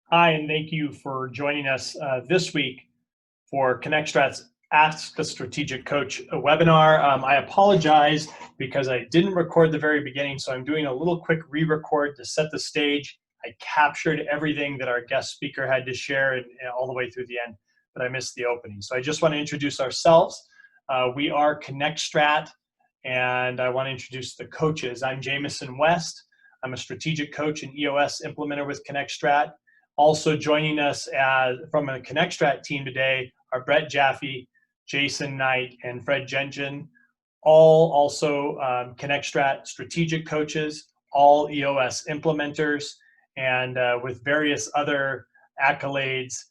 Hi, and thank you for joining us this week for ConnectStrat's Ask a Strategic Coach webinar. I apologize because I didn't record the very beginning, so I'm doing a little quick re-record to set the stage. I captured everything that our guest speaker had to share and all the way through the end, but I missed the opening. So I just want to introduce ourselves. We are ConnectStrat, and I want to introduce the coaches. I'm Jamison West. I'm a strategic coach and EOS implementer with ConnectStrat. Also joining us from a ConnectStrat team today are Brett Jaffe, Jason Knight, and Fred Gengin, all also ConnectStrat strategic coaches, all EOS implementers, and with various other accolades,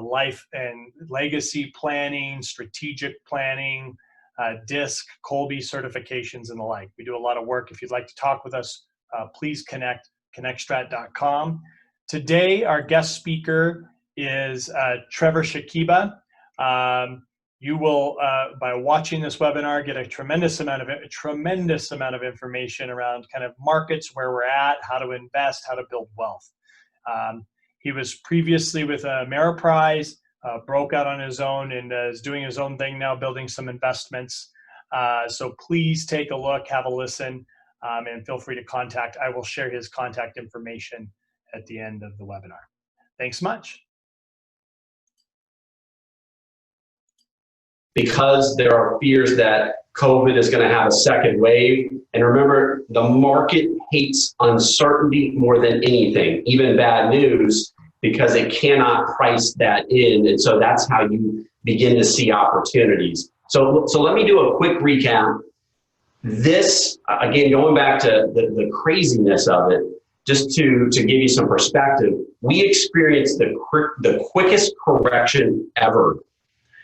life and legacy planning, strategic planning, DISC, Colby certifications, and the like. We do a lot of work. If you'd like to talk with us, please connectstrat.com. Today, our guest speaker is Trevor Shakiba. You will, by watching this webinar, get a tremendous amount of information around kind of markets, where we're at, how to invest, how to build wealth. He was previously with Ameriprise, broke out on his own, and is doing his own thing now, building some investments. So please take a look, have a listen, and feel free to contact. I will share his contact information at the end of the webinar. Thanks much. Because there are fears that COVID is going to have a second wave. And remember, the market hates uncertainty more than anything, even bad news, because it cannot price that in. And so that's how you begin to see opportunities. So let me do a quick recap. This, again, going back to the craziness of it, just to give you some perspective, we experienced the quickest correction ever.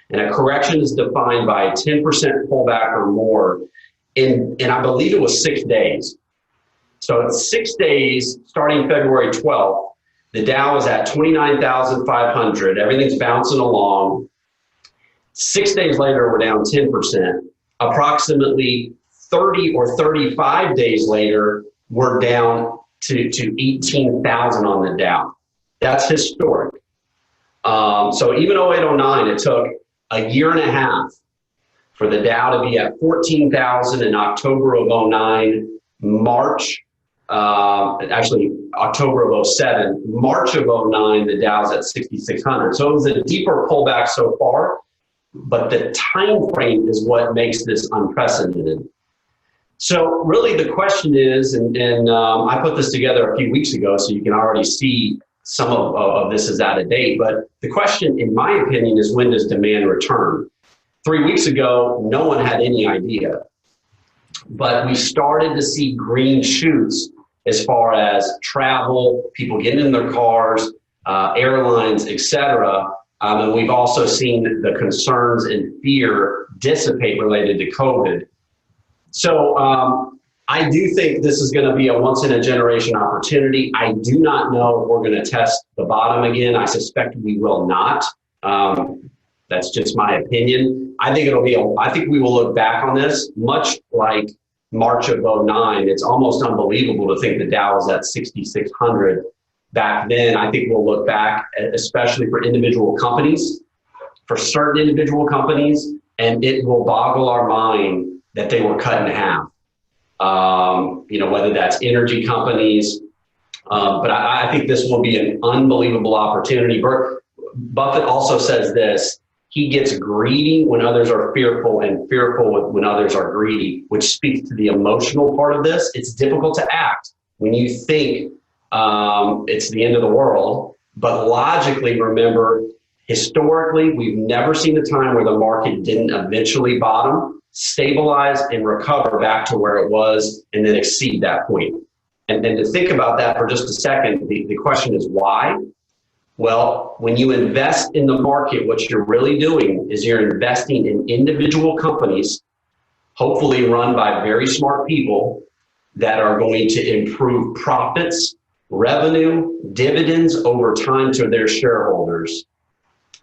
And a correction is defined by a 10% pullback or more in I believe it was 6 days. So in 6 days, starting February 12th, the Dow was at 29,500. Everything's bouncing along. 6 days later, we're down 10%. Approximately 30 or 35 days later, we're down to 18,000 on the Dow. That's historic. So even 0809, it took a year and a half for the Dow to be at 14,000 in October of 09, actually October of 07, March of 09, the Dow's at 6,600. So it was a deeper pullback so far, but the time frame is what makes this unprecedented. So really the question is, and I put this together a few weeks ago, so you can already see some of this is out of date, but the question, in my opinion, is when does demand return? 3 weeks ago, no one had any idea, but we started to see green shoots as far as travel, people getting in their cars, airlines, etc. And we've also seen the concerns and fear dissipate related to COVID. So I do think this is going to be a once-in-a-generation opportunity. I do not know if we're going to test the bottom again. I suspect we will not. That's just my opinion. I think we will look back on this much like March of 09. It's almost unbelievable to think the Dow was at 6,600 back then. I think we'll look back, especially for individual companies, for certain individual companies, and it will boggle our mind that they were cut in half. Whether that's energy companies, but I think this will be an unbelievable opportunity. Buffett also says this: he gets greedy when others are fearful, and fearful when others are greedy, which speaks to the emotional part of this. It's difficult to act when you think it's the end of the world, but logically, remember, historically, we've never seen a time where the market didn't eventually bottom, stabilize, and recover back to where it was, and then exceed that point. And to think about that for just a second, the question is why? Well, when you invest in the market, what you're really doing is you're investing in individual companies, hopefully run by very smart people that are going to improve profits, revenue, dividends over time to their shareholders.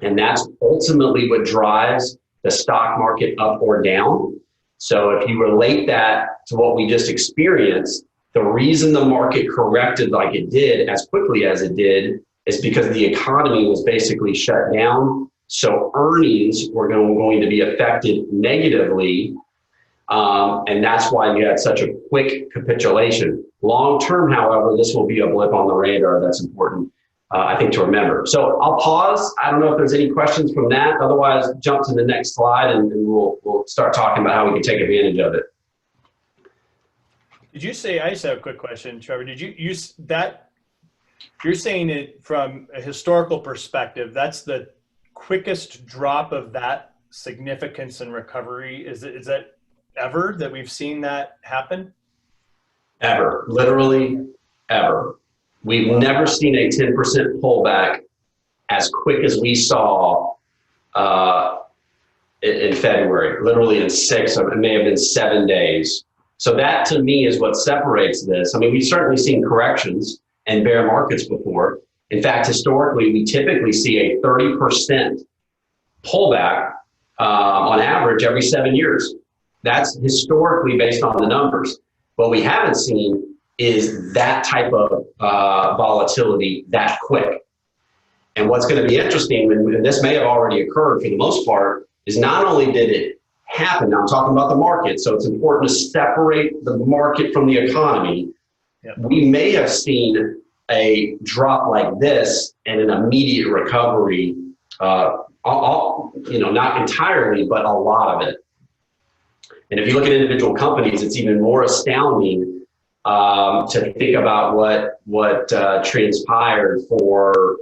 And that's ultimately what drives the stock market up or down. So if you relate that to what we just experienced, the reason the market corrected like it did, as quickly as it did, is because the economy was basically shut down. So earnings were going to be affected negatively. And that's why you had such a quick capitulation. Long term, however, this will be a blip on the radar that's important, I think, to remember. So I'll pause. I don't know if there's any questions from that. Otherwise, jump to the next slide and we'll start talking about how we can take advantage of it. Did you say, I just have a quick question, Trevor, did you use that, you're saying it from a historical perspective, that's the quickest drop of that significance and recovery? Is that ever that we've seen that happen? Ever, literally ever. We've never seen a 10% pullback as quick as we saw in February, literally in 6, or it may have been 7 days. So that to me is what separates this. I mean, we've certainly seen corrections and bear markets before. In fact, historically, we typically see a 30% pullback on average every 7 years. That's historically based on the numbers. What we haven't seen is that type of volatility that quick. And what's going to be interesting, and this may have already occurred for the most part, is not only did it happen, now I'm talking about the market, so it's important to separate the market from the economy. Yep. We may have seen a drop like this and an immediate recovery, not entirely, but a lot of it. And if you look at individual companies, it's even more astounding to think about what transpired for,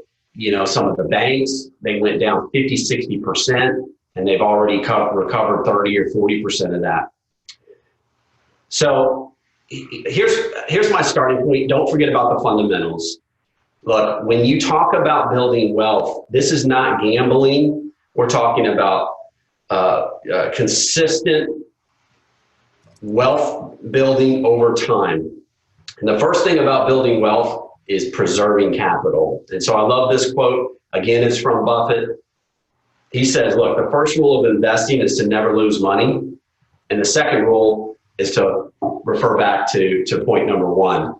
some of the banks. They went down 50, 60%, and they've already recovered 30 or 40% of that. So here's my starting point. Don't forget about the fundamentals. Look, when you talk about building wealth, this is not gambling. We're talking about consistent wealth building over time. And the first thing about building wealth is preserving capital. And so I love this quote. Again, it's from Buffett. He says, look, the first rule of investing is to never lose money. And the second rule is to refer back to point number one.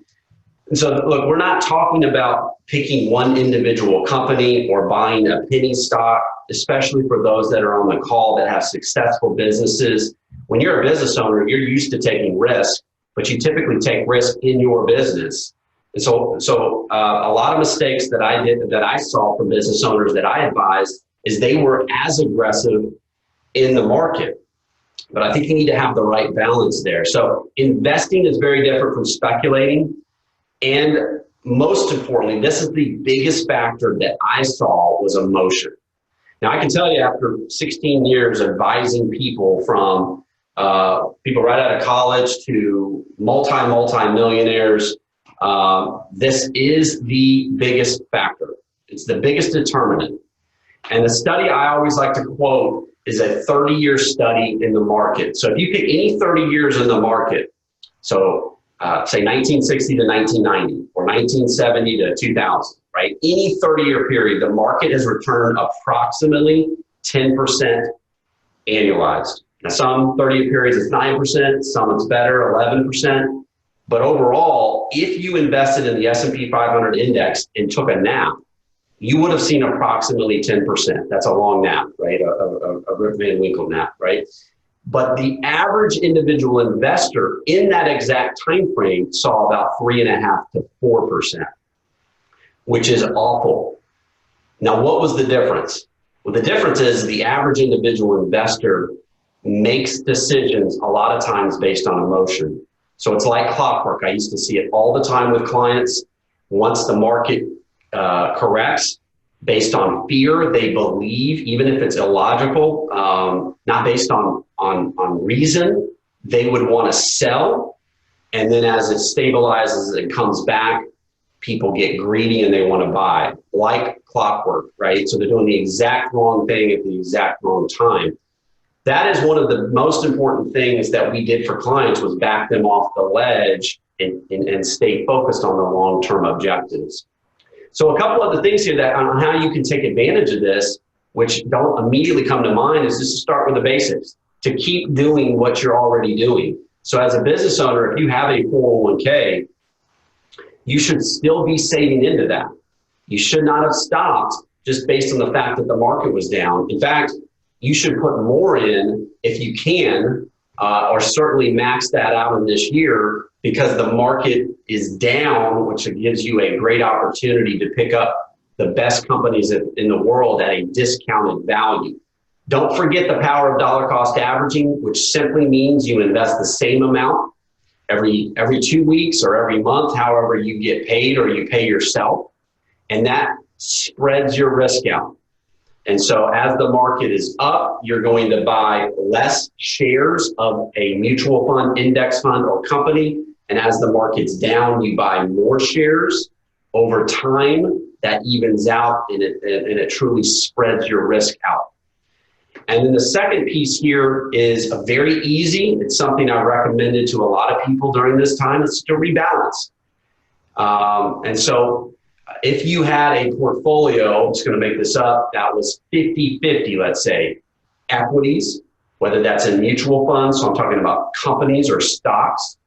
And so, look, we're not talking about picking one individual company or buying a penny stock, especially for those that are on the call that have successful businesses. When you're a business owner, you're used to taking risk, but you typically take risk in your business. And so a lot of mistakes that I saw from business owners that I advised is they were as aggressive in the market. But I think you need to have the right balance there. So investing is very different from speculating. And most importantly, this is the biggest factor that I saw was emotion. Now, I can tell you after 16 years advising people from people right out of college to multi-millionaires, this is the biggest factor. It's the biggest determinant. And the study I always like to quote is a 30-year study in the market. So if you pick any 30 years in the market, so say 1960 to 1990 or 1970 to 2000, right? Any 30-year period, the market has returned approximately 10% annualized. Now, some 30-year periods it's 9%, some it's better, 11%. But overall, if you invested in the S&P 500 index and took a nap, you would have seen approximately 10%. That's a long nap, right? A Rip Van Winkle nap, right? But the average individual investor in that exact time frame saw about 3.5% to 4%, which is awful. Now, what was the difference? Well, the difference is the average individual investor makes decisions a lot of times based on emotion. So it's like clockwork. I used to see it all the time with clients. Once the market corrects based on fear, they believe, even if it's illogical, not based on reason, they would want to sell. And then as it stabilizes and comes back, people get greedy and they want to buy, like clockwork, right? So they're doing the exact wrong thing at the exact wrong time. That is one of the most important things that we did for clients was back them off the ledge and stay focused on the long-term objectives. So a couple of the things here that on how you can take advantage of this, which don't immediately come to mind, is just to start with the basics, to keep doing what you're already doing. So as a business owner, if you have a 401k, you should still be saving into that. You should not have stopped just based on the fact that the market was down. In fact, you should put more in if you can, or certainly max that out in this year, because the market is down, which gives you a great opportunity to pick up the best companies in the world at a discounted value. Don't forget the power of dollar cost averaging, which simply means you invest the same amount every 2 weeks or every month, however you get paid or you pay yourself. And that spreads your risk out. And so as the market is up, you're going to buy less shares of a mutual fund, index fund, or company. And as the market's down, you buy more shares. Over time, that evens out and it truly spreads your risk out. And then the second piece here is a very easy, it's something I've recommended to a lot of people during this time, it's to rebalance. And so if you had a portfolio, I'm just going to make this up, that was 50-50, let's say, equities, whether that's in mutual funds, so I'm talking about companies or stocks,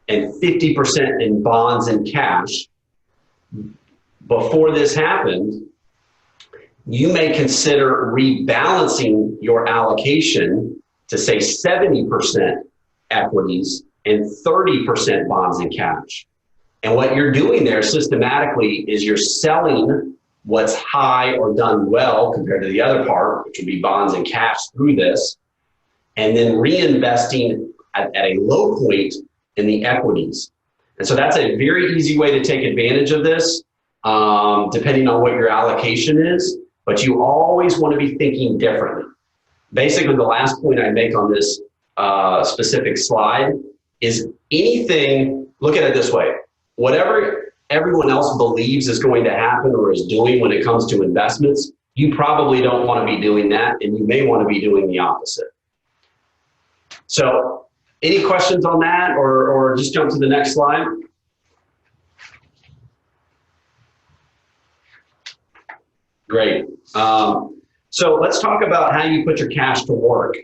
and 50% in bonds and cash. Before this happened, you may consider rebalancing your allocation to say 70% equities and 30% bonds and cash. And what you're doing there systematically is you're selling what's high or done well compared to the other part, which would be bonds and cash through this, and then reinvesting at a low point in the equities. And so that's a very easy way to take advantage of this, depending on what your allocation is, but you always want to be thinking differently. Basically, the last point I make on this specific slide is anything, look at it this way, whatever everyone else believes is going to happen or is doing when it comes to investments, you probably don't want to be doing that, and you may want to be doing the opposite. So any questions on that, or just jump to the next slide? Great. So let's talk about how you put your cash to work.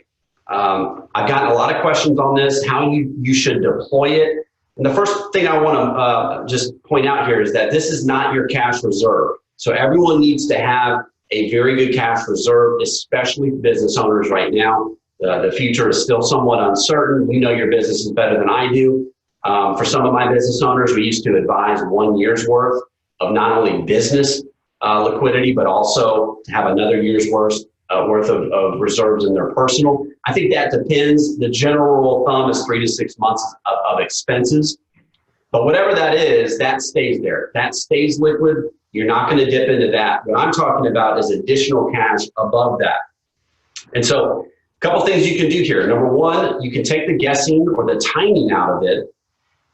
I've gotten a lot of questions on this, how you should deploy it. And the first thing I want to just point out here is that this is not your cash reserve. So everyone needs to have a very good cash reserve, especially business owners right now. The future is still somewhat uncertain. We know your business is better than I do. For some of my business owners, we used to advise 1 year's worth of not only business liquidity, but also to have another year's worth of reserves in their personal. I think that depends. The general rule of thumb is 3 to 6 months of expenses. But whatever that is, that stays there. That stays liquid. You're not going to dip into that. What I'm talking about is additional cash above that. And so a couple things you can do here. Number one, you can take the guessing or the timing out of it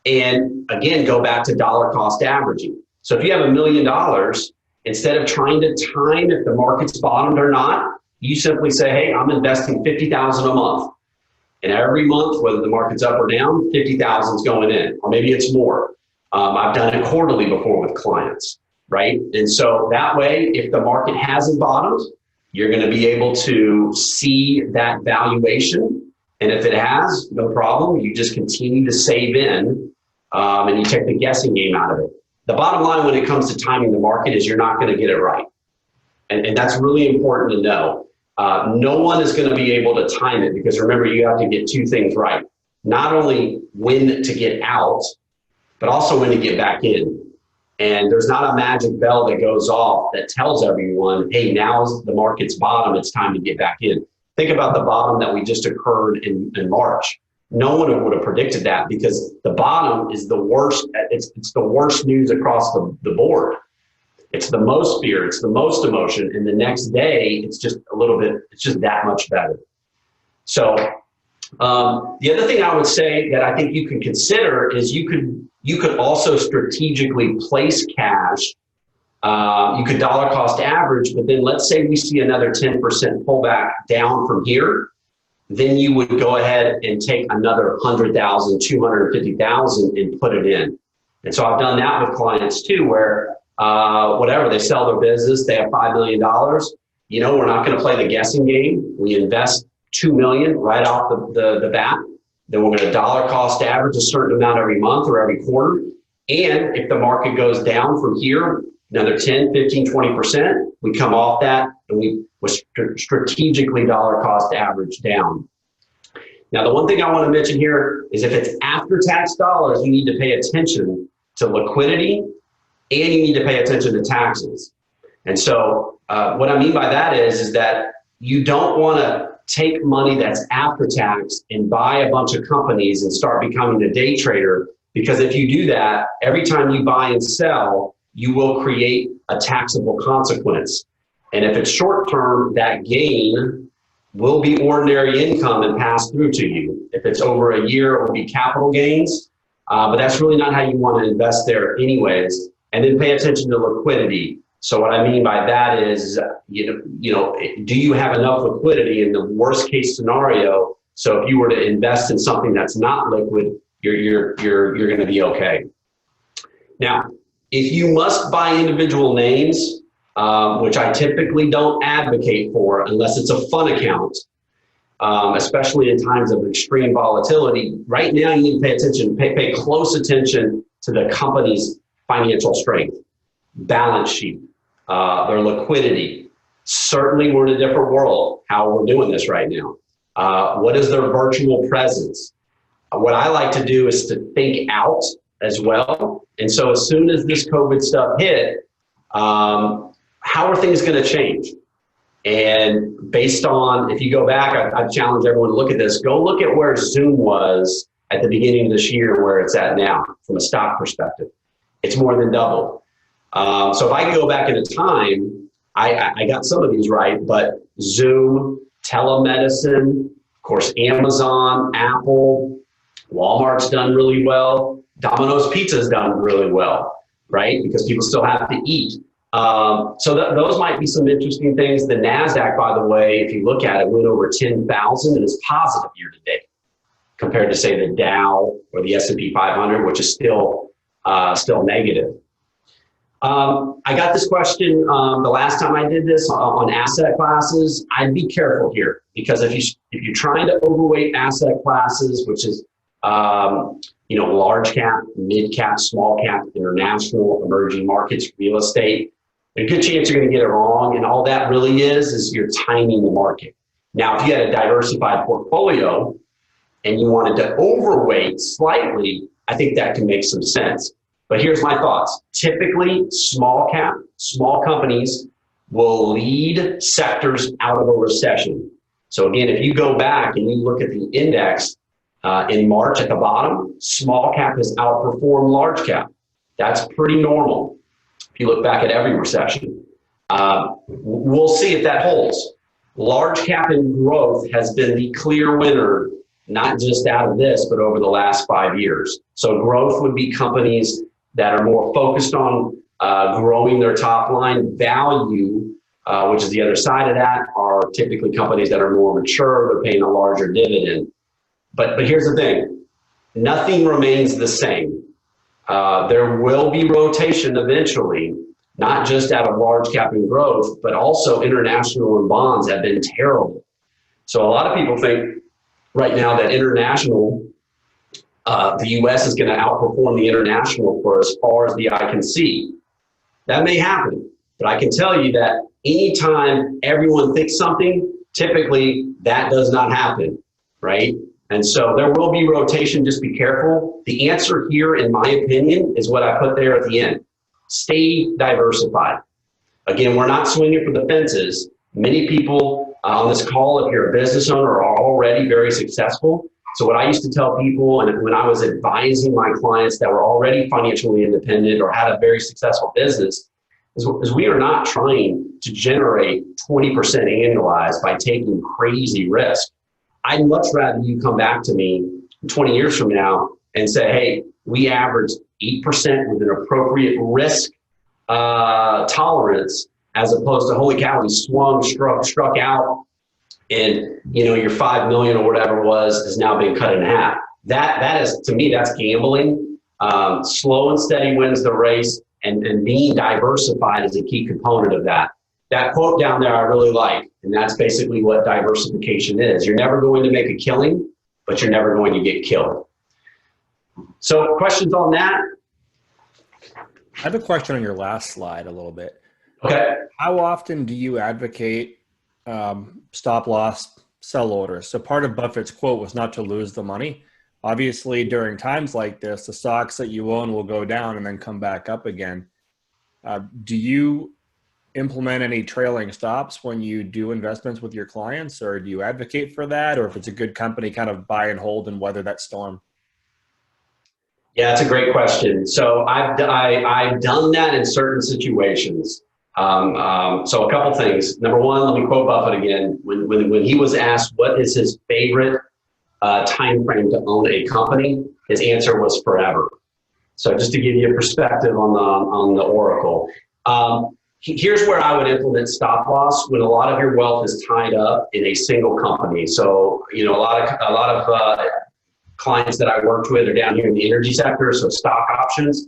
and, again, go back to dollar cost averaging. So if you have $1 million, instead of trying to time if the market's bottomed or not, you simply say, hey, I'm investing $50,000 a month. And every month, whether the market's up or down, $50,000 is going in, or maybe it's more. I've done it quarterly before with clients, right? And so that way, if the market hasn't bottomed, you're going to be able to see that valuation. And if it has, no problem. You just continue to save in and you take the guessing game out of it. The bottom line when it comes to timing the market is you're not going to get it right. And that's really important to know. No one is going to be able to time it, because remember, you have to get two things right. Not only when to get out, but also when to get back in. And there's not a magic bell that goes off that tells everyone, hey, now's the market's bottom, it's time to get back in. Think about the bottom that we just occurred in March. No one would have predicted that, because the bottom is the worst. It's the worst news across the board. It's the most fear, it's the most emotion, and the next day it's just a little bit, it's just that much better. So the other thing I would say that I think you can consider is you could also strategically place cash. You could dollar cost average, but then let's say we see another 10% pullback down from here, then you would go ahead and take another 100,000, 250,000 and put it in. And so I've done that with clients too, where whatever, they sell their business, they have $5 million. You know, we're not going to play the guessing game. We invest $2 million right off the bat. Then we're going to dollar cost average a certain amount every month or every quarter. And if the market goes down from here, another 10, 15, 20%. We come off that and we strategically dollar cost average down. Now, the one thing I want to mention here is if it's after-tax dollars, you need to pay attention to liquidity and you need to pay attention to taxes. And so what I mean by that is that you don't want to take money that's after tax and buy a bunch of companies and start becoming a day trader, because if you do that, every time you buy and sell, you will create a taxable consequence. And if it's short term, that gain will be ordinary income and pass through to you. If it's over a year, it will be capital gains, but that's really not how you want to invest there anyways. And then pay attention to liquidity. So what I mean by that is, do you have enough liquidity in the worst case scenario? So if you were to invest in something that's not liquid, you're going to be okay. Now, if you must buy individual names, which I typically don't advocate for unless it's a fund account, especially in times of extreme volatility, right now you need to pay attention, pay close attention to the company's financial strength, balance sheet, their liquidity. Certainly we're in a different world, how we're doing this right now. What is their virtual presence? What I like to do is to think out as well. And so as soon as this COVID stuff hit, how are things going to change? And based on, if you go back, I challenge everyone to look at this, go look at where Zoom was at the beginning of this year, where it's at now from a stock perspective. It's more than double. So if I go back in a time, I got some of these right, but Zoom, telemedicine, of course, Amazon, Apple, Walmart's done really well. Domino's Pizza's done really well, right? Because people still have to eat. So those might be some interesting things. The NASDAQ, by the way, if you look at it, went over 10,000 and is positive year to date compared to, say, the Dow or the S&P 500, which is still negative. I got this question the last time I did this on asset classes. I'd be careful here, because if you're trying to overweight asset classes, which is large cap, mid cap, small cap, international, emerging markets, real estate, there's a good chance you're going to get it wrong. And all that really is you're timing the market. Now, if you had a diversified portfolio and you wanted to overweight slightly, I think that can make some sense. But here's my thoughts. Typically, small companies will lead sectors out of a recession. So again, if you go back and you look at the index in March at the bottom, small cap has outperformed large cap. That's pretty normal. If you look back at every recession, we'll see if that holds. Large cap and growth has been the clear winner, not just out of this, but over the last 5 years. So growth would be companies that are more focused on growing their top line. Value, which is the other side of that, are typically companies that are more mature. They're paying a larger dividend. But here's the thing, nothing remains the same. There will be rotation eventually, not just out of large cap and growth, but also international and bonds have been terrible. So a lot of people think right now that international, the US is going to outperform the international for as far as the eye can see. That may happen, but I can tell you that anytime everyone thinks something, typically that does not happen, right? And so there will be rotation, just be careful. The answer here, in my opinion, is what I put there at the end. Stay diversified. Again, we're not swinging for the fences. Many people on this call, if you're a business owner, are already very successful. So what I used to tell people, and when I was advising my clients that were already financially independent or had a very successful business, is we are not trying to generate 20% annualized by taking crazy risk. I'd much rather you come back to me 20 years from now and say, hey, we averaged 8% with an appropriate risk tolerance, as opposed to, holy cow, we struck out, and your 5 million or whatever has now been cut in half. That is, to me, that's gambling. Slow and steady wins the race, and being diversified is a key component of that. That quote down there I really like, and that's basically what diversification is. You're never going to make a killing, but you're never going to get killed. So questions on that? I have a question on your last slide a little bit. Okay. How often do you advocate stop loss sell orders? So part of Buffett's quote was not to lose the money. Obviously, during times like this, the stocks that you own will go down and then come back up again. Do you implement any trailing stops when you do investments with your clients, or do you advocate for that? Or if it's a good company, kind of buy and hold and weather that storm? Yeah, that's a great question. So I've done that in certain situations. So a couple things. Number one, let me quote Buffett again. When he was asked what is his favorite time frame to own a company, his answer was forever. So just to give you a perspective on the oracle. Here's where I would implement stop loss when a lot of your wealth is tied up in a single company. So a lot of clients that I worked with are down here in the energy sector, so stock options.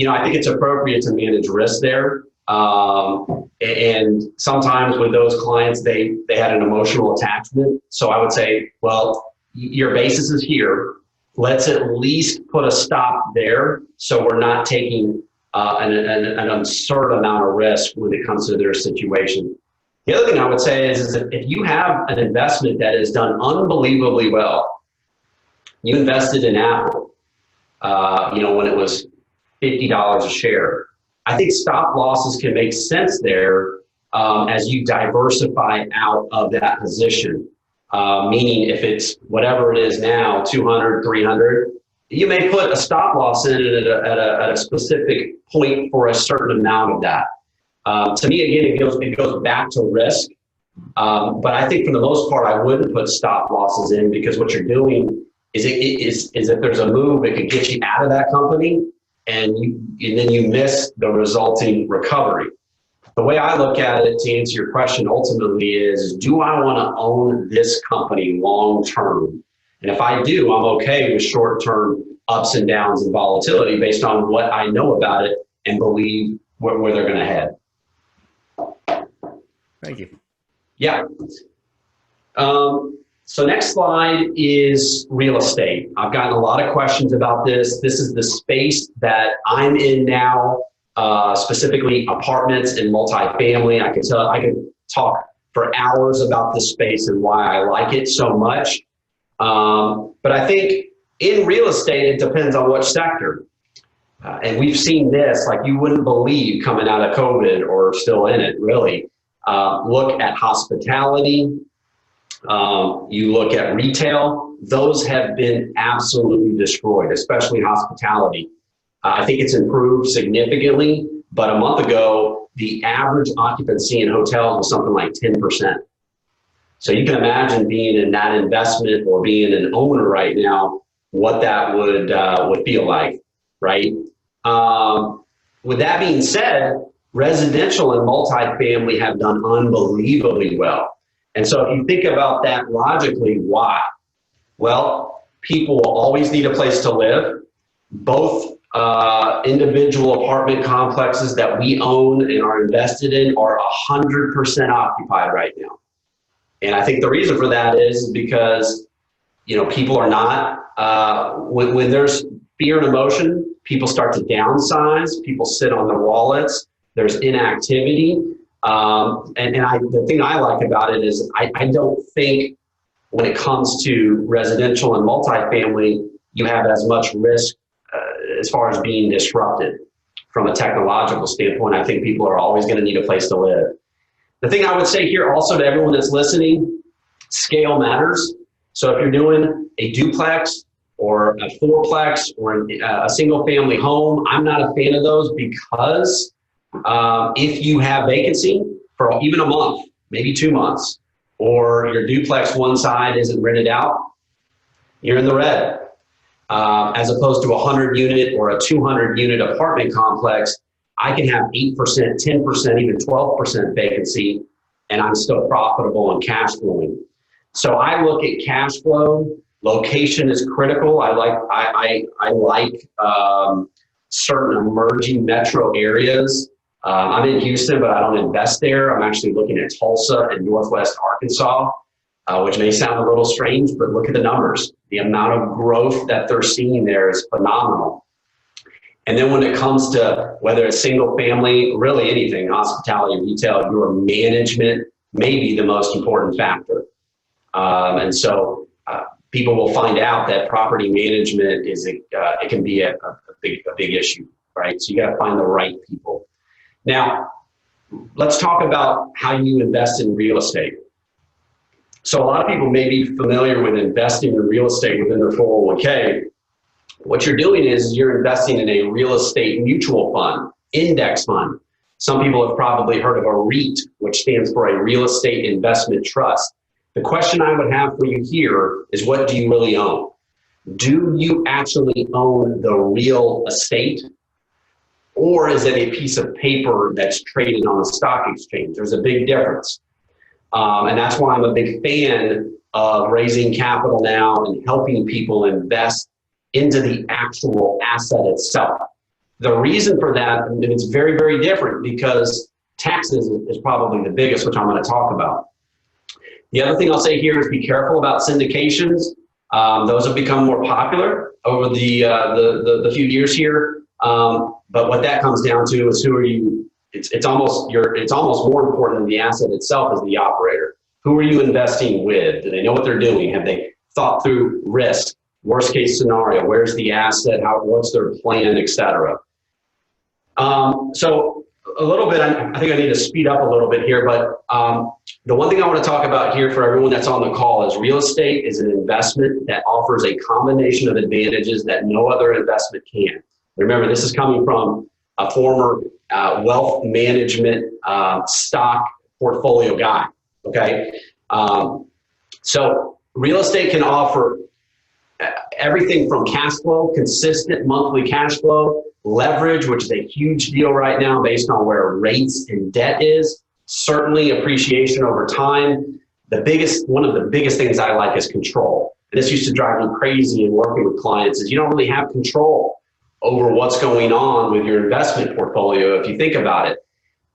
I think it's appropriate to manage risk there. And sometimes with those clients, they had an emotional attachment. So I would say, well, your basis is here. Let's at least put a stop there so we're not taking an absurd amount of risk when it comes to their situation. The other thing I would say is that if you have an investment that is done unbelievably well, you invested in Apple, when it was $50 a share. I think stop losses can make sense there as you diversify out of that position. Meaning if it's whatever it is now, 200, 300, you may put a stop loss in it at a specific point for a certain amount of that. To me, again, it goes back to risk. But I think for the most part, I wouldn't put stop losses in, because what you're doing is if there's a move, it could get you out of that company and then you miss the resulting recovery. The way I look at it, to answer your question ultimately, is do I want to own this company long term? And if I do, I'm okay with short term ups and downs and volatility based on what I know about it and believe where they're going to head. Thank you. Yeah. So next slide is real estate. I've gotten a lot of questions about this. This is the space that I'm in now, specifically apartments and multifamily. I could talk for hours about this space and why I like it so much. But I think in real estate, it depends on which sector. And we've seen this like you wouldn't believe coming out of COVID, or still in it, really. Look at hospitality. You look at retail. Those have been absolutely destroyed, especially hospitality. I think it's improved significantly, but a month ago, the average occupancy in hotels was something like 10%. So you can imagine being in that investment or being an owner right now, what that would feel like, right? With that being said, residential and multifamily have done unbelievably well. And so if you think about that logically, why? Well, people will always need a place to live. Both individual apartment complexes that we own and are invested in are 100% occupied right now. And I think the reason for that is because, people are not, when there's fear and emotion, people start to downsize, people sit on their wallets, there's inactivity. The thing I like about it is I don't think when it comes to residential and multifamily, you have as much risk as far as being disrupted from a technological standpoint. I think people are always going to need a place to live. The thing I would say here also to everyone that's listening, scale matters. So if you're doing a duplex or a fourplex or a single family home, I'm not a fan of those, because if you have vacancy for even a month, maybe 2 months, or your duplex one side isn't rented out, you're in the red. As opposed to a 100 unit or a 200 unit apartment complex, I can have 8%, 10%, even 12% vacancy, and I'm still profitable and cash flowing. So I look at cash flow. Location is critical. I like certain emerging metro areas. I'm in Houston, but I don't invest there. I'm actually looking at Tulsa and Northwest Arkansas, which may sound a little strange, but look at the numbers. The amount of growth that they're seeing there is phenomenal. And then when it comes to whether it's single family, really anything, hospitality, retail, your management may be the most important factor. And so people will find out that property management it can be a big issue, right? So you got to find the right people. Now, let's talk about how you invest in real estate. So a lot of people may be familiar with investing in real estate within their 401k. What you're doing is you're investing in a real estate mutual fund, index fund. Some people have probably heard of a REIT, which stands for a real estate investment trust. The question I would have for you here is, what do you really own? Do you actually own the real estate? Or is it a piece of paper that's traded on a stock exchange? There's a big difference. And that's why I'm a big fan of raising capital now and helping people invest into the actual asset itself. The reason for that, and it's very, very different, because taxes is probably the biggest, which I'm going to talk about. The other thing I'll say here is be careful about syndications. Those have become more popular over the few years here. But what that comes down to is, who are you? It's almost more important than the asset itself as the operator. Who are you investing with? Do they know what they're doing? Have they thought through risk? Worst case scenario, where's the asset? What's their plan, et cetera? So a little bit, I think I need to speed up a little bit here, but the one thing I want to talk about here for everyone that's on the call is real estate is an investment that offers a combination of advantages that no other investment can. Remember, this is coming from a former wealth management stock portfolio guy, okay? So real estate can offer everything from cash flow, consistent monthly cash flow, leverage, which is a huge deal right now based on where rates and debt is, certainly appreciation over time. One of the biggest things I like is control. And this used to drive me crazy in working with clients, is you don't really have control over what's going on with your investment portfolio. If you think about it,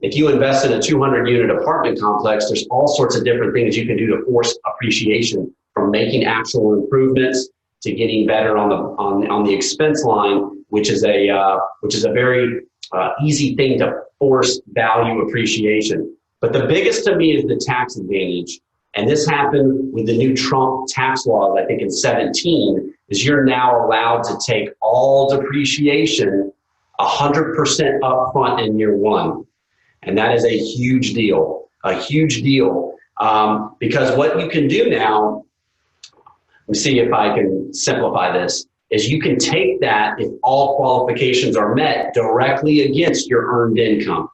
if you invest in a 200-unit apartment complex, there's all sorts of different things you can do to force appreciation, from making actual improvements to getting better on the expense line, which is a very easy thing to force value appreciation. But the biggest to me is the tax advantage. And this happened with the new Trump tax laws, I think in 2017, is you're now allowed to take all depreciation 100% upfront in year one. And that is a huge deal, because what you can do now, let me see if I can simplify this, is you can take that, if all qualifications are met, directly against your earned income.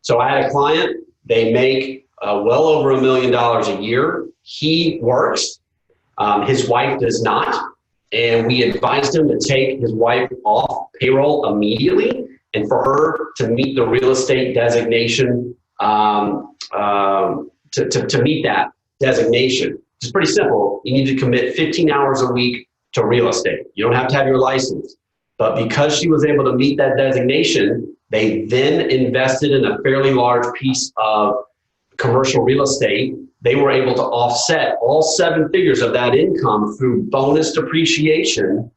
So I had a client, they make well over $1 million a year. He works, his wife does not. And we advised him to take his wife off payroll immediately, and for her to meet the real estate designation, to meet that designation. It's pretty simple. You need to commit 15 hours a week to real estate. You don't have to have your license. But because she was able to meet that designation, they then invested in a fairly large piece of commercial real estate. They were able to offset all 7 figures of that income through bonus depreciation,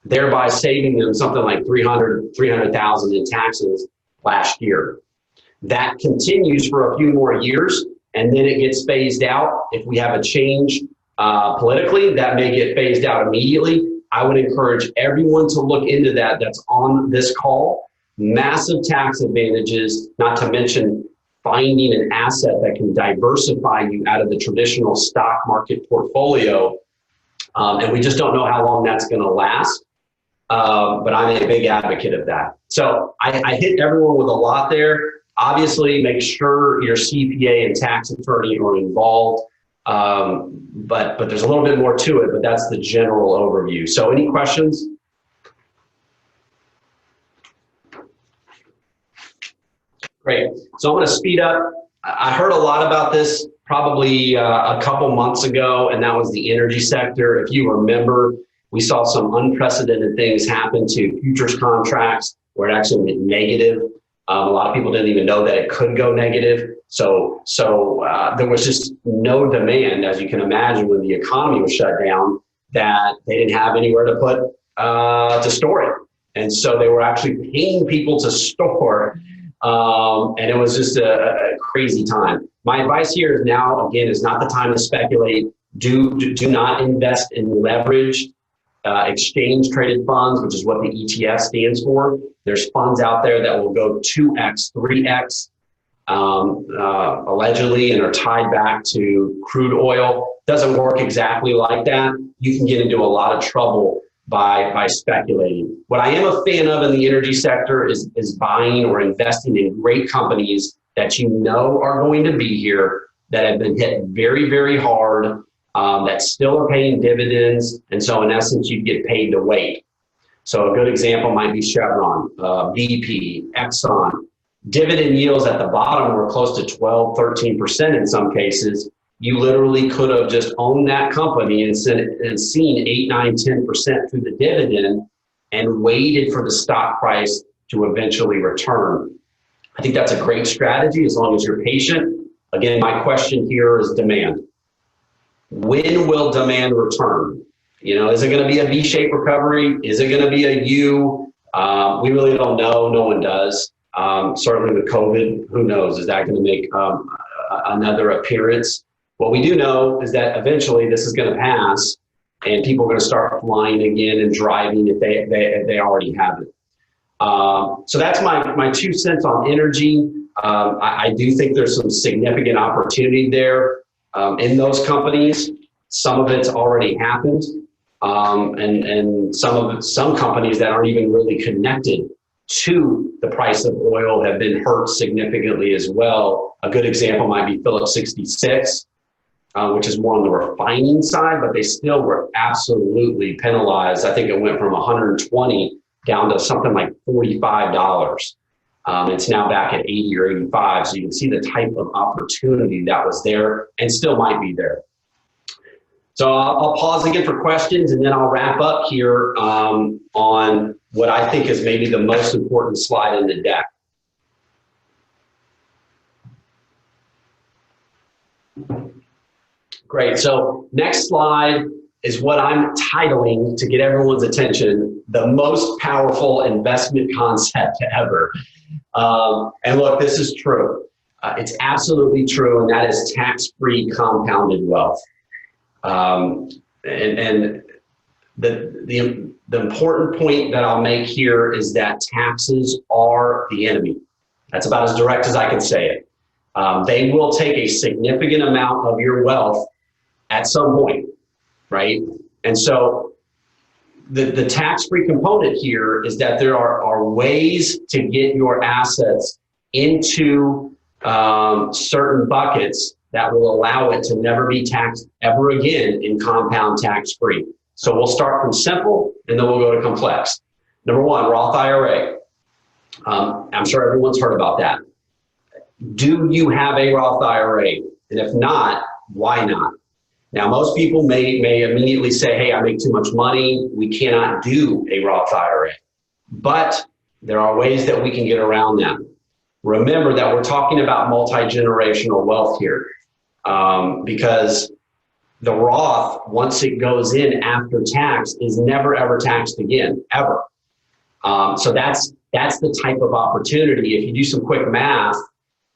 thereby saving them something like $300,000 in taxes last year. That continues for a few more years, and then it gets phased out. If we have a change politically, that may get phased out immediately. I would encourage everyone to look into that that's on this call. Massive tax advantages, not to mention finding an asset that can diversify you out of the traditional stock market portfolio. And we just don't know how long that's going to last. But I'm a big advocate of that. So I hit everyone with a lot there. Obviously, make sure your CPA and tax attorney are involved. But there's a little bit more to it, but that's the general overview. So any questions? Great. So I'm going to speed up. I heard a lot about this probably a couple months ago, and that was the energy sector. If you remember, we saw some unprecedented things happen to futures contracts where it actually went negative. A lot of people didn't even know that it could go negative. So there was just no demand, as you can imagine, when the economy was shut down, that they didn't have anywhere to store it. And so they were actually paying people to store. And it was just a crazy time. My advice here is now, again, is not the time to speculate. Do not invest in leverage exchange traded funds, which is what the ETF stands for. There's funds out there that will go 2x, 3x, allegedly, and are tied back to crude oil. Doesn't work exactly like that. You can get into a lot of trouble by speculating. What I am a fan of in the energy sector is buying or investing in great companies that you know are going to be here, that have been hit very, very hard, that still are paying dividends. And so in essence, you get paid to wait. So a good example might be Chevron, BP, Exxon. Dividend yields at the bottom were close to 12, 13% in some cases. You literally could have just owned that company and seen 8, 9, 10% through the dividend and waited for the stock price to eventually return. I think that's a great strategy as long as you're patient. Again, my question here is demand. When will demand return? Is it going to be a V-shaped recovery? Is it going to be a U? We really don't know. No one does. Certainly with COVID, who knows? Is that going to make another appearance? What we do know is that eventually this is going to pass, and people are going to start flying again and driving if they already have it. So that's my 2 cents on energy. I do think there's some significant opportunity there in those companies. Some of it's already happened, and some companies that aren't even really connected to the price of oil have been hurt significantly as well. A good example might be Phillips 66, which is more on the refining side, but they still were absolutely penalized. I think it went from 120 down to something like $45. It's now back at 80 or 85. So you can see the type of opportunity that was there and still might be there. So I'll pause again for questions, and then I'll wrap up here on what I think is maybe the most important slide in the deck. Great. So next slide is what I'm titling, to get everyone's attention, the most powerful investment concept ever. And look, this is true. It's absolutely true, and that is tax-free compounded wealth. And the important point that I'll make here is that taxes are the enemy. That's about as direct as I can say it. They will take a significant amount of your wealth at some point, right? And so the tax-free component here is that there are ways to get your assets into certain buckets that will allow it to never be taxed ever again in compound tax-free. So we'll start from simple, and then we'll go to complex. Number one, Roth IRA. I'm sure everyone's heard about that. Do you have a Roth IRA? And if not, why not? Now, most people may immediately say, hey, I make too much money. We cannot do a Roth IRA. But there are ways that we can get around that. Remember that we're talking about multi-generational wealth here, because the Roth, once it goes in after tax, is never, ever taxed again, ever. So that's the type of opportunity. If you do some quick math,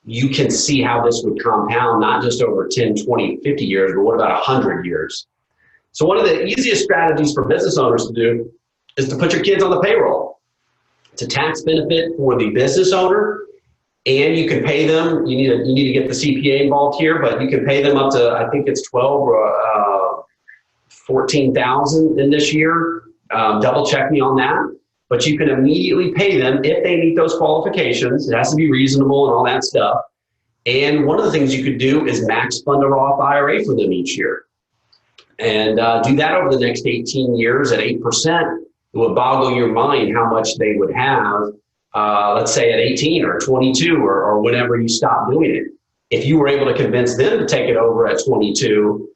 you can see how this would compound, not just over 10, 20, 50 years, but what about 100 years? So one of the easiest strategies for business owners to do is to put your kids on the payroll. It's a tax benefit for the business owner, and you can pay them. You need to get the CPA involved here, but you can pay them up to, I think it's 12 or 14,000 in this year. Double check me on that. But you can immediately pay them if they meet those qualifications. It has to be reasonable and all that stuff. And one of the things you could do is max fund a Roth IRA for them each year. And do that over the next 18 years at 8%. It would boggle your mind how much they would have, let's say at 18 or 22 or whenever you stop doing it. If you were able to convince them to take it over at 22,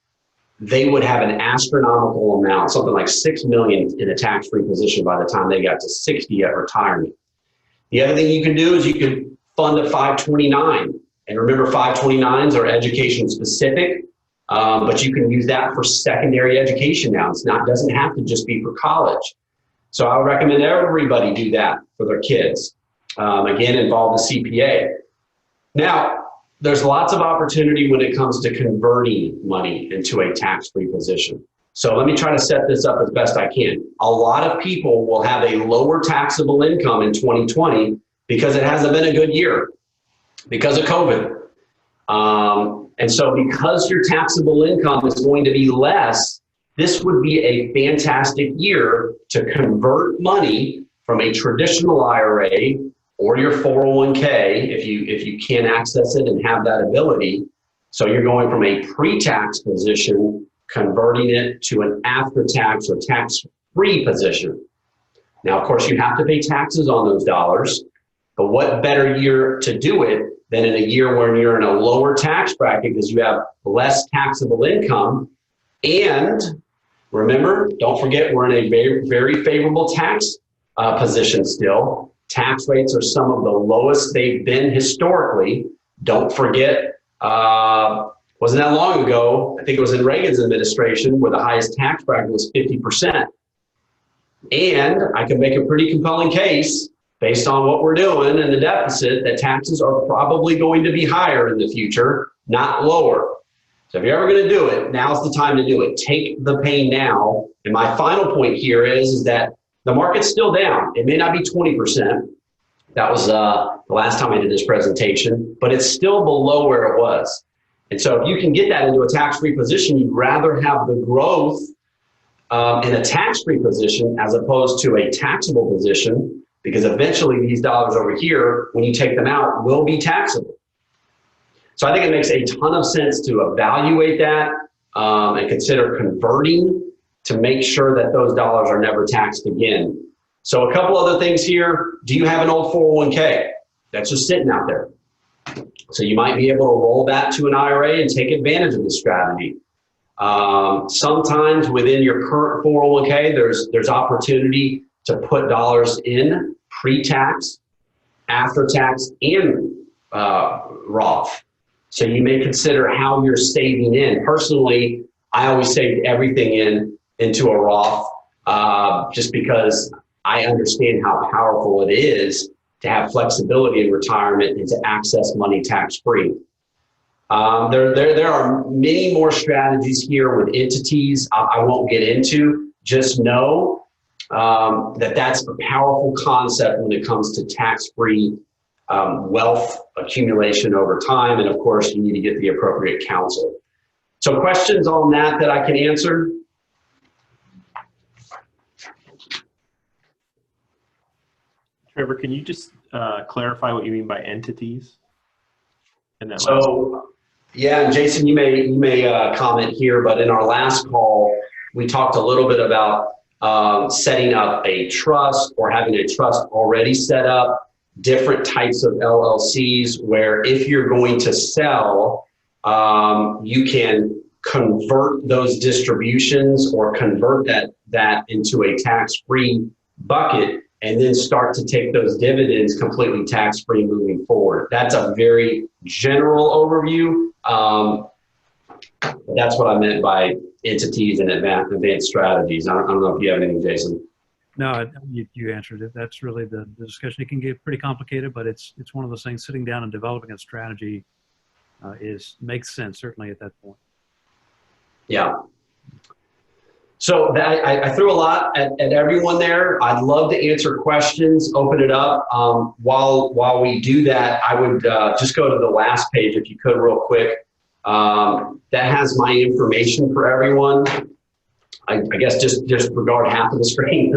they would have an astronomical amount, something like $6 million in a tax-free position by the time they got to 60 at retirement. The other thing you can do is you can fund a 529. And remember, 529s are education specific, but you can use that for secondary education now. Doesn't have to just be for college. So I would recommend everybody do that for their kids. Again, involve the CPA. Now, there's lots of opportunity when it comes to converting money into a tax-free position. So let me try to set this up as best I can. A lot of people will have a lower taxable income in 2020 because it hasn't been a good year because of COVID. And so because your taxable income is going to be less, this would be a fantastic year to convert money from a traditional IRA or your 401k if you can access it and have that ability. So you're going from a pre-tax position, converting it to an after-tax or tax-free position. Now, of course, you have to pay taxes on those dollars, but what better year to do it than in a year when you're in a lower tax bracket because you have less taxable income. And remember, don't forget, we're in a very, very favorable tax position still. Tax rates are some of the lowest they've been historically. Don't forget, wasn't that long ago, I think it was in Reagan's administration where the highest tax bracket was 50%. And I can make a pretty compelling case based on what we're doing and the deficit that taxes are probably going to be higher in the future, not lower. So if you're ever going to do it, now's the time to do it. Take the pain now. And my final point here is that the market's still down. It may not be 20%. That was the last time I did this presentation, but it's still below where it was. And so if you can get that into a tax-free position, you'd rather have the growth in a tax-free position as opposed to a taxable position, because eventually these dollars over here, when you take them out, will be taxable. So I think it makes a ton of sense to evaluate that and consider converting to make sure that those dollars are never taxed again. So a couple other things here. Do you have an old 401k that's just sitting out there? So you might be able to roll that to an IRA and take advantage of the strategy. Sometimes within your current 401k, there's opportunity to put dollars in pre-tax, after-tax, and Roth. So you may consider how you're saving in. Personally, I always saved everything into a Roth just because I understand how powerful it is to have flexibility in retirement and to access money tax-free. There are many more strategies here with entities I won't get into. Just know that that's a powerful concept when it comes to tax-free wealth accumulation over time. And of course, you need to get the appropriate counsel. So questions on that I can answer? Trevor, can you just clarify what you mean by entities? So, yeah, and Jason, you may comment here, but in our last call, we talked a little bit about setting up a trust or having a trust already set up, different types of LLCs where if you're going to sell, you can convert those distributions or convert that into a tax-free bucket and then start to take those dividends completely tax-free moving forward. That's a very general overview. That's what I meant by entities and advanced strategies. I don't know if you have anything, Jason. No, you answered it. That's really the discussion. It can get pretty complicated, but it's one of those things. Sitting down and developing a strategy makes sense, certainly at that point. Yeah. So I threw a lot at everyone there. I'd love to answer questions, open it up. While we do that, I would just go to the last page if you could real quick. That has my information for everyone. I guess just regard half of the screen.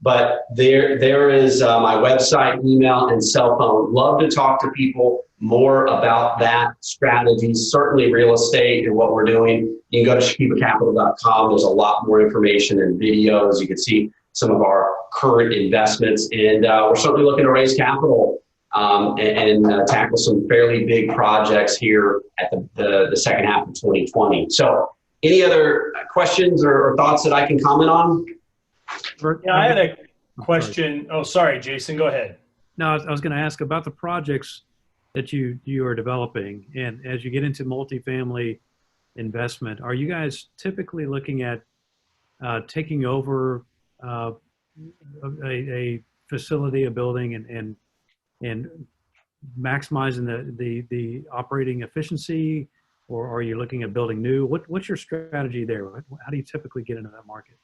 But there is my website, email, and cell phone. Love to talk to people more about that strategy, certainly real estate and what we're doing. You can go to ShikibaCapital.com. There's a lot more information and videos. You can see some of our current investments. And we're certainly looking to raise capital and tackle some fairly big projects here at the second half of 2020. So any other questions or thoughts that I can comment on? Yeah, I had a question. Oh, sorry, Jason, go ahead. No, I was going to ask about the projects that you are developing. And as you get into multifamily investment, are you guys typically looking at taking over a facility, a building, and maximizing the operating efficiency, or are you looking at building new? What's your strategy there? How do you typically get into that market?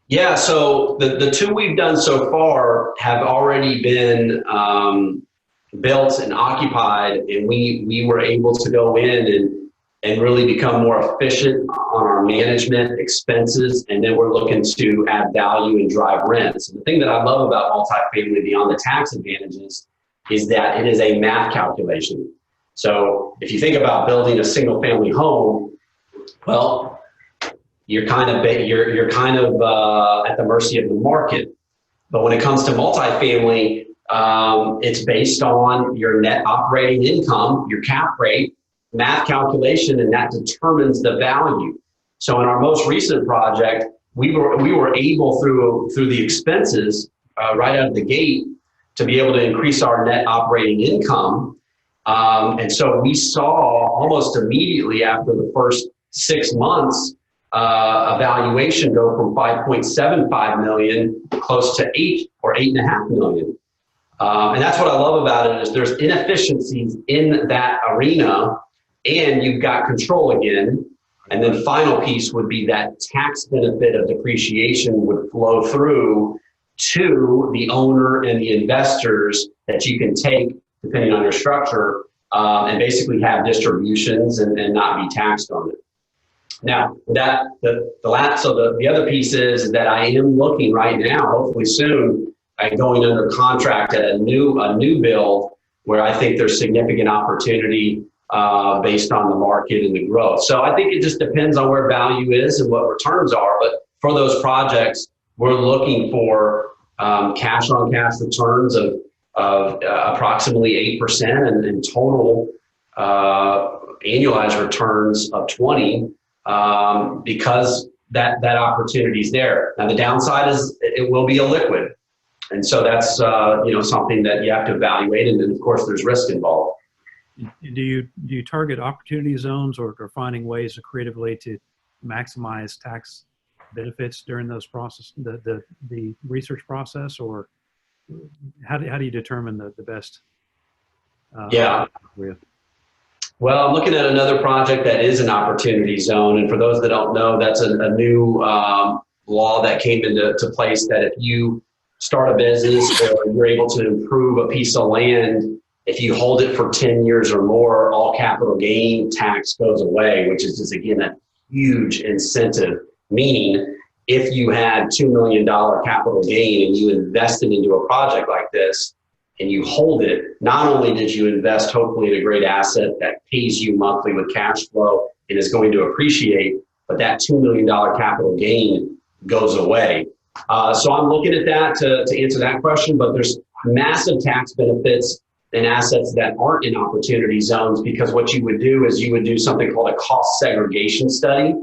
Yeah, so the two we've done so far have already been built and occupied, and we were able to go in and really become more efficient on our management expenses, and then we're looking to add value and drive rents. And the thing that I love about multifamily beyond the tax advantages is that it is a math calculation. So if you think about building a single family home, well, you're kind of at the mercy of the market. But when it comes to multifamily, it's based on your net operating income, your cap rate, math calculation, and that determines the value. So in our most recent project, we were able through the expenses right out of the gate to be able to increase our net operating income. And so we saw almost immediately after the first 6 months, a valuation go from 5.75 million close to 8 or 8.5 million. And that's what I love about it is there's inefficiencies in that arena, and you've got control again. And then final piece would be that tax benefit of depreciation would flow through to the owner and the investors that you can take depending on your structure, and basically have distributions and not be taxed on it. Now, the other piece is that I am looking right now, hopefully soon, at going under contract at a new build where I think there's significant opportunity based on the market and the growth. So I think it just depends on where value is and what returns are. But for those projects, we're looking for cash on cash returns of approximately 8% and total annualized returns of 20%. Because that opportunity is there. Now the downside is it will be illiquid, and so that's something that you have to evaluate, and then of course there's risk involved. Do you target opportunity zones or finding ways to creatively to maximize tax benefits during those process, the research process, or how do you determine the best? Yeah. Well, I'm looking at another project that is an opportunity zone. And for those that don't know, that's a new law that came into place that if you start a business or you're able to improve a piece of land, if you hold it for 10 years or more, all capital gain tax goes away, which is just, again, a huge incentive. Meaning, if you had $2 million capital gain and you invested into a project like this, and you hold it, not only did you invest hopefully in a great asset that pays you monthly with cash flow and is going to appreciate, but that $2 million capital gain goes away. So I'm looking at that to answer that question, but there's massive tax benefits in assets that aren't in opportunity zones, because what you would do is you would do something called a cost segregation study,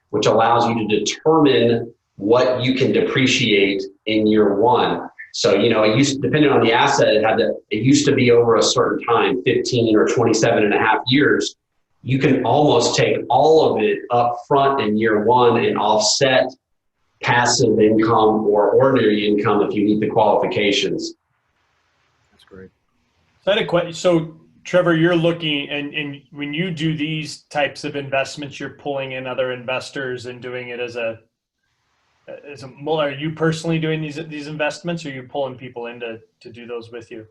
which allows you to determine what you can depreciate in year one. So, depending on the asset, it used to be over a certain time, 15 or 27 and a half years. You can almost take all of it up front in year one and offset passive income or ordinary income if you meet the qualifications. That's great. So I had a question. So Trevor, you're looking, and when you do these types of investments, you're pulling in other investors and doing it are you personally doing these investments, or are you pulling people in to do those with you?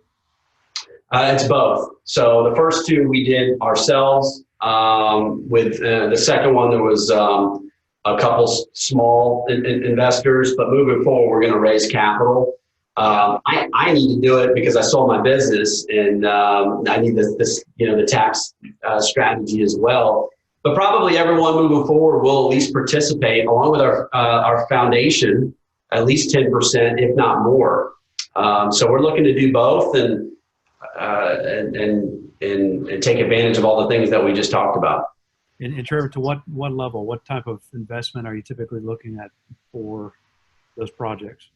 It's both. So the first two we did ourselves. With the second one, there was a couple small investors, but moving forward, we're going to raise capital. I need to do it because I sold my business, and I need the tax strategy as well. But probably everyone moving forward will at least participate along with our foundation, at least 10%, if not more. So we're looking to do both and take advantage of all the things that we just talked about. And Trevor, to what level, what type of investment are you typically looking at for those projects?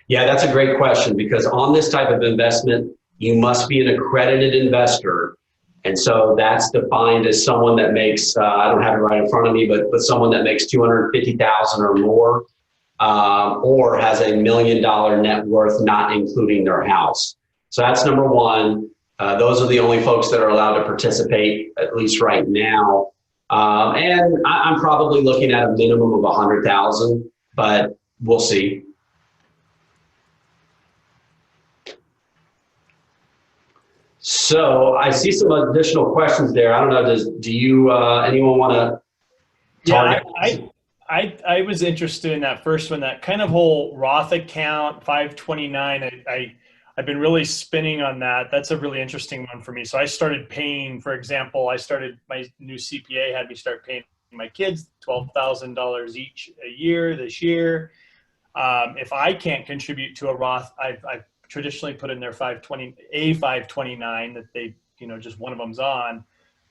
Yeah, that's a great question, because on this type of investment, you must be an accredited investor. And so that's defined as someone that makes, I don't have it right in front of me, but someone that makes $250,000 or more. or has $1 million net worth, not including their house. So that's number one. Those are the only folks that are allowed to participate, at least right now. And I'm probably looking at a minimum of 100,000, but we'll see. So I see some additional questions there. I don't know. Do you anyone want to? Yeah, I was interested in that first one, that kind of whole Roth account 529. I've been really spinning on that. That's a really interesting one for me. So I started paying, for example, my new CPA had me start paying my kids $12,000 each a year this year. If I can't contribute to a Roth, I've traditionally put in their 529 that they, just one of them's on.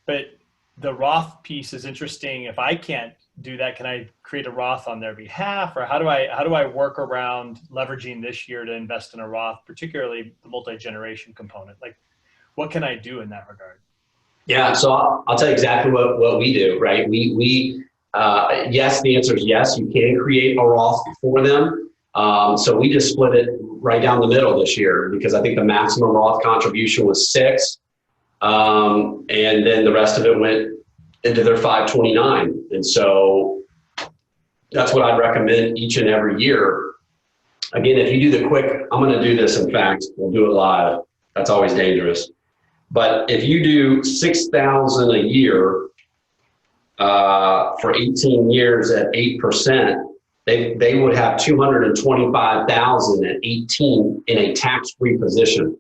But the Roth piece is interesting. If I can't do that, can I create a Roth on their behalf, or how do I work around leveraging this year to invest in a Roth, particularly the multi-generation component? Like, what can I do in that regard? Yeah, so I'll tell you exactly what we do, right? We yes, the answer is yes, you can create a Roth for them. So we just split it right down the middle this year, because I think the maximum Roth contribution was 6. And then the rest of it went into their 529. And so that's what I'd recommend each and every year. Again, if you do the quick, I'm going to do this. In fact, we'll do it live. That's always dangerous. But if you do 6,000 a year for 18 years at 8%, they would have 225,000 at 18 in a tax-free position.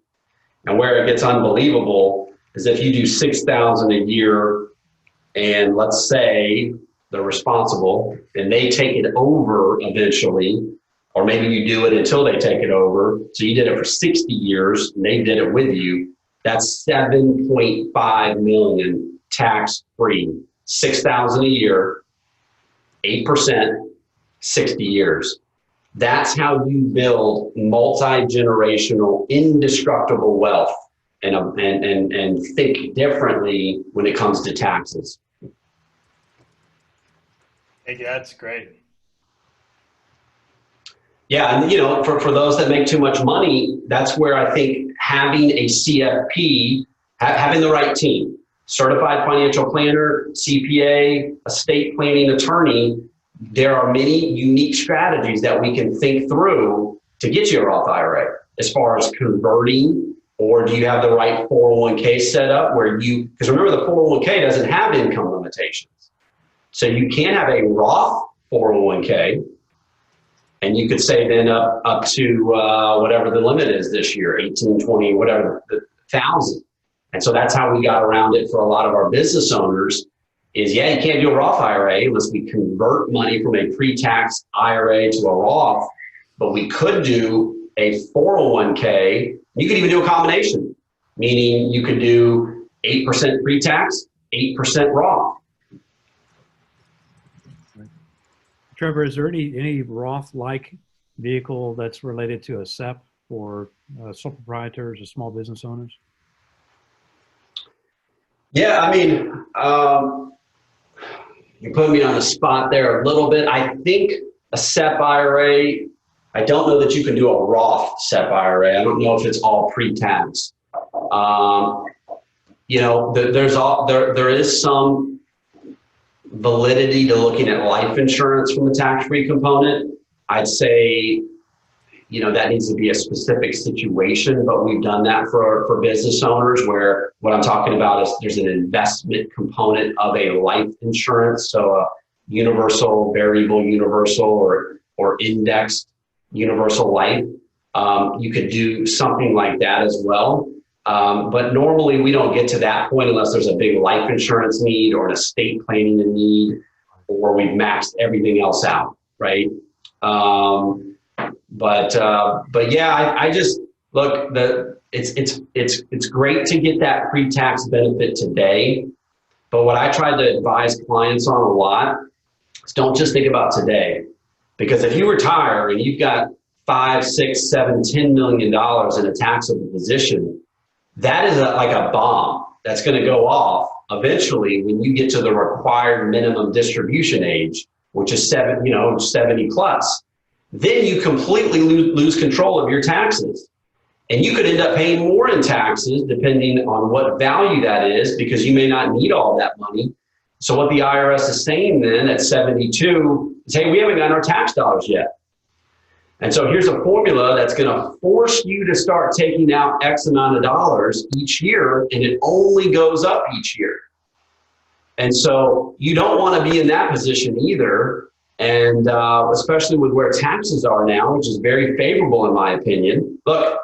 And where it gets unbelievable is if you do 6,000 a year, and let's say they're responsible and they take it over eventually, or maybe you do it until they take it over. So you did it for 60 years and they did it with you. That's 7.5 million tax-free, 6,000 a year, 8%, 60 years. That's how you build multi-generational, indestructible wealth and think differently when it comes to taxes. Thank you. That's great. Yeah, and for those that make too much money, that's where I think having a CFP, having the right team, certified financial planner, CPA, estate planning attorney, there are many unique strategies that we can think through to get you a Roth IRA, as far as converting, or do you have the right 401k set up where because remember, the 401k doesn't have income limitations. So you can have a Roth 401k, and you could save then up to whatever the limit is this year, 18, 20, whatever, the 1,000. And so that's how we got around it for a lot of our business owners is, yeah, you can't do a Roth IRA unless we convert money from a pre-tax IRA to a Roth, but we could do a 401k. You could even do a combination, meaning you could do 8% pre-tax, 8% Roth. Trevor, is there any Roth-like vehicle that's related to a SEP for sole proprietors or small business owners? Yeah, I mean, you put me on the spot there a little bit. I think a SEP IRA, I don't know that you can do a Roth SEP IRA. I don't know if it's all pre-tax. There is some validity to looking at life insurance from the tax-free component. I'd say, that needs to be a specific situation, but we've done that for business owners, where what I'm talking about is there's an investment component of a life insurance. So a universal, variable universal, or indexed universal life. You could do something like that as well. But normally we don't get to that point unless there's a big life insurance need or an estate planning need, or we've maxed everything else out, right? But yeah, I just look, it's great to get that pre-tax benefit today. But what I try to advise clients on a lot is don't just think about today, because if you retire and you've got $5, $6, $7, $10 million in a taxable position, that is like a bomb that's going to go off eventually when you get to the required minimum distribution age, which is 70 plus. then you completely lose control of your taxes. And you could end up paying more in taxes depending on what value that is, because you may not need all that money. So what the IRS is saying then at 72 is, hey, we haven't gotten our tax dollars yet. And so here's a formula that's going to force you to start taking out X amount of dollars each year, and it only goes up each year. And so you don't want to be in that position either. And especially with where taxes are now, which is very favorable in my opinion. Look,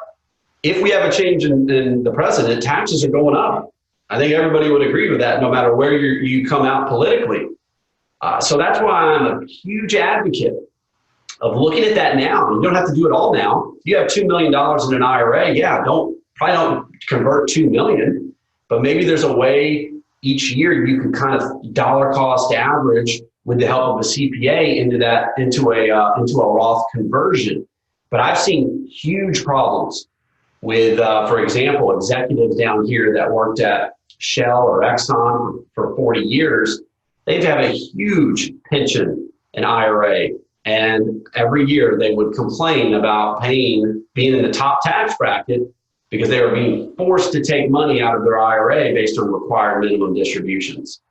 if we have a change in the president, taxes are going up. I think everybody would agree with that, no matter where you come out politically. So that's why I'm a huge advocate of looking at that now. You don't have to do it all now. If you have $2 million in an IRA, yeah, probably don't convert $2 million, but maybe there's a way each year you can kind of dollar cost average with the help of a CPA into a Roth conversion. But I've seen huge problems with, for example, executives down here that worked at Shell or Exxon for 40 years. They've had a huge pension and IRA. And every year they would complain about being in the top tax bracket because they were being forced to take money out of their IRA based on required minimum distributions.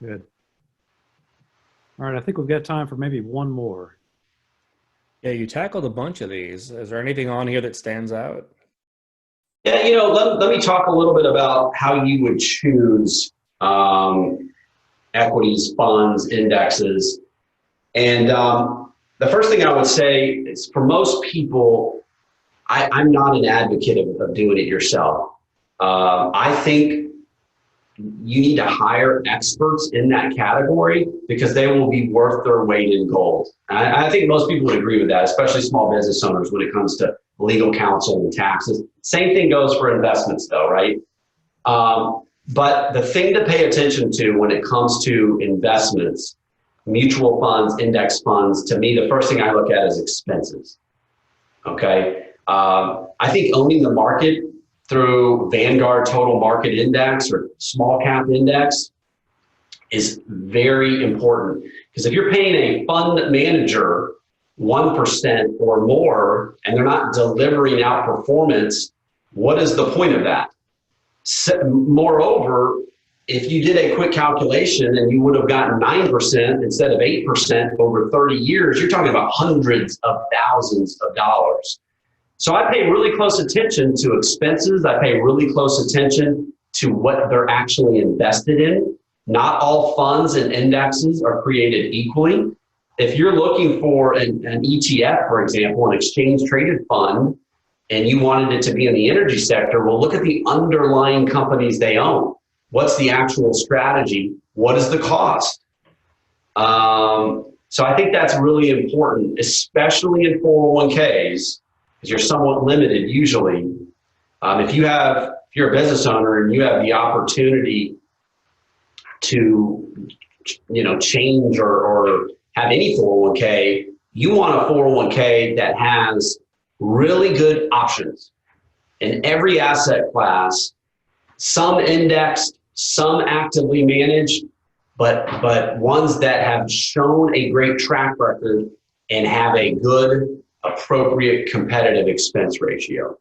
Good. All right, I think we've got time for maybe one more. Yeah, you tackled a bunch of these. Is there anything on here that stands out? Yeah, let me talk a little bit about how you would choose equities, funds, indexes. And the first thing I would say is, for most people, I'm not an advocate of doing it yourself. I think you need to hire experts in that category because they will be worth their weight in gold. I think most people would agree with that, especially small business owners when it comes to legal counsel and taxes. Same thing goes for investments though, right? But the thing to pay attention to when it comes to investments, mutual funds, index funds, to me, the first thing I look at is expenses. Okay. I think owning the market through Vanguard Total Market Index or Small Cap Index is very important, because if you're paying a fund manager 1% or more and they're not delivering out performance, what is the point of that? Moreover, if you did a quick calculation and you would have gotten 9% instead of 8% over 30 years, you're talking about hundreds of thousands of dollars. So I pay really close attention to expenses. I pay really close attention to what they're actually invested in. Not all funds and indexes are created equally. If you're looking for an ETF, for example, an exchange traded fund, and you wanted it to be in the energy sector, well, look at the underlying companies they own. What's the actual strategy? What is the cost? So I think that's really important, especially in 401ks, because you're somewhat limited usually. If you're a business owner and you have the opportunity to, change or have any 401k, you want a 401k that has really good options in every asset class, some indexed, some actively managed, but ones that have shown a great track record and have a good, appropriate, competitive expense ratio.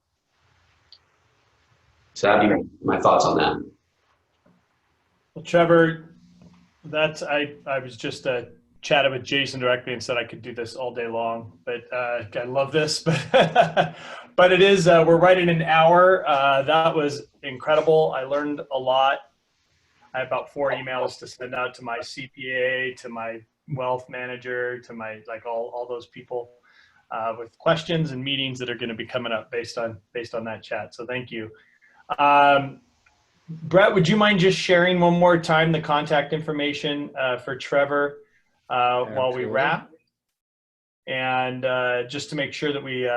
So that'd be my thoughts on that. Well, Trevor, I was just chatted with Jason directly and said I could do this all day long, but I love this. But it is, we're right at an hour. That was incredible. I learned a lot. I have about 4 emails to send out to my CPA, to my wealth manager, to my all those people with questions and meetings that are going to be coming up based on that chat. So thank you. Brett, would you mind just sharing one more time the contact information for Trevor while we wrap? And just to make sure that we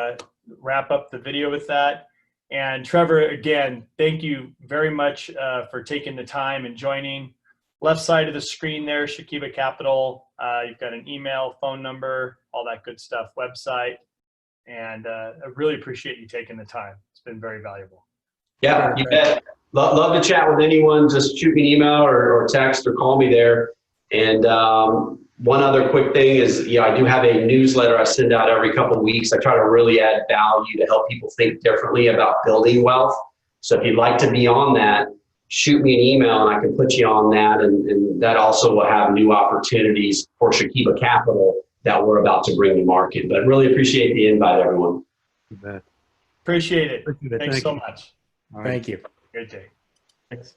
wrap up the video with that. And Trevor, again, thank you very much for taking the time and joining. Left side of the screen there, Shakiba Capital. You've got an email, phone number, all that good stuff, website. And I really appreciate you taking the time. It's been very valuable. Yeah, you bet. Love to chat with anyone. Just shoot me an email or text or call me there. And one other quick thing is, I do have a newsletter I send out every couple of weeks. I try to really add value to help people think differently about building wealth. So if you'd like to be on that, shoot me an email and I can put you on that. And that also will have new opportunities for Shakiba Capital that we're about to bring to market. But really appreciate the invite, everyone. You bet. Appreciate it. Appreciate it. Thanks Thank so you. much. All right. Thank you. Good day. Thanks.